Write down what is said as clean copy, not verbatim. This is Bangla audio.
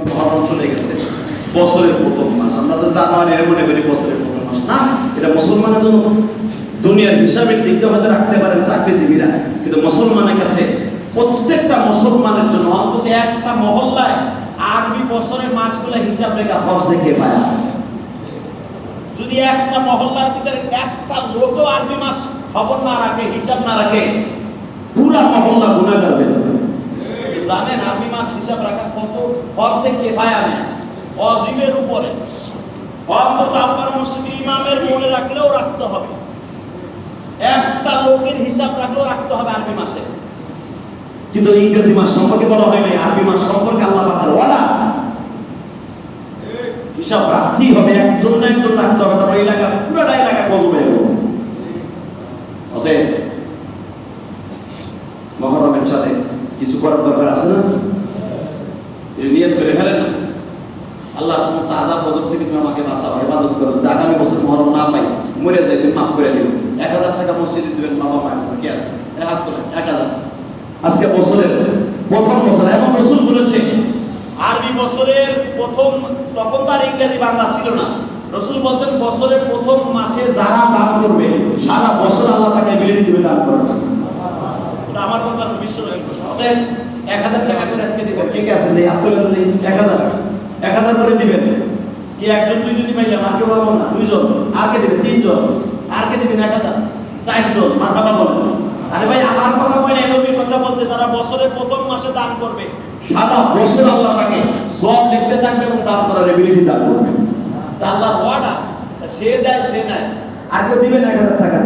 মহরম চলে গেছে, বছরের প্রথম মাস। আমরা তো জানুয়ারি মনে করি বছরের প্রথম মাস না, এটা মুসলমানের জন্য দুনিয়ার হিসাবের দিক দিয়ে হয়তো রাখতে পারেন চাকরিজীবীরা, কিন্তু মুসলমানের কাছে প্রত্যেকটা মুসলমানের জন্য অন্তত একটা মহল্লায় আরবি বছরের মাসগুলো হিসাব রেখা ফরজে কিফায়া। যদি একটা মহল্লার ভিতরে একটা লোকও আরবি মাস খবর না রাখে, হিসাব না রাখে, পুরা মহল্লা গুনাহগার হয়ে যাবে। জানেন আরবি মাস হিসাব রাখা কত ফরজে কিফায়া না, ওয়াজিবের উপরে। অন্তত আপনার মসজিদের ইমামের মনে রাখলেও রাখতে হবে, একটা লোকের হিসাব রাখলেও রাখতে হবে আরবি মাসে। কিন্তু ইংরেজি মাস সম্পর্কে বলা হয় নাই, আরবি মাস সম্পর্কে আল্লাহ পাকের ওয়াদা, হিসাব রাখতেই হবে, একজন না একজন রাখতে হবে, তারপর এলাকা পুরোটা এলাকা গজবে হবে। অতএব মহরমের চাঁদে কিছু করার দরকার আছে না? নিয়ত করে ফেলেন না, আল্লাহ সমস্ত আযাব গজব থেকে তুমি আমাকে বাঁচাও, হেফাজত করো। যদি আগামী বছর মহরম না পাই, মরে যাই, তুমি মাফ করে দিও। 1000 টাকা মসজিদে দিবেন বাবা মায়ের জন্য, কি আছে? হাত তোলেন, 1000। আজকে বছরের প্রথম বছর, এবং রাসূল বলেছে আরবি বছরের প্রথম, তখন তার ইংরেজি বাংলা ছিল না। রাসূল বলেন বছরের প্রথম মাসে যারা দান করবে সারা বছর আল্লাহ তাকে বিলিয়ে দিবে দান করার জন্য। এটা আমার কথা, বিশ্ব নয়। অতএব 1000 টাকা করে আজকে দিবেন। কে কে আছেন এই হাত তুলে দিন, 1000 করে দিবেন। কি একজন দুইজনই পাইলাম, আর কেউ পাবো না? দুইজন। আর কে দিবেন? 3 জন। আর কে দিবেন? 1000। 4 জন। মারহাবা বলেন। আরে ভাই আমার কথা বলে নবীর কথা বলছে, যারা বছরের প্রথম মাসে দান করবে সারা বছর আল্লাহ তাকে সওয়াব লিখতে থাকবে এবং দান করার এবিলিটি দান করবে। তা আল্লাহর ওয়াদা, সে দেয় সে নেয়। আর কেউ দিবেন 1000 টাকা?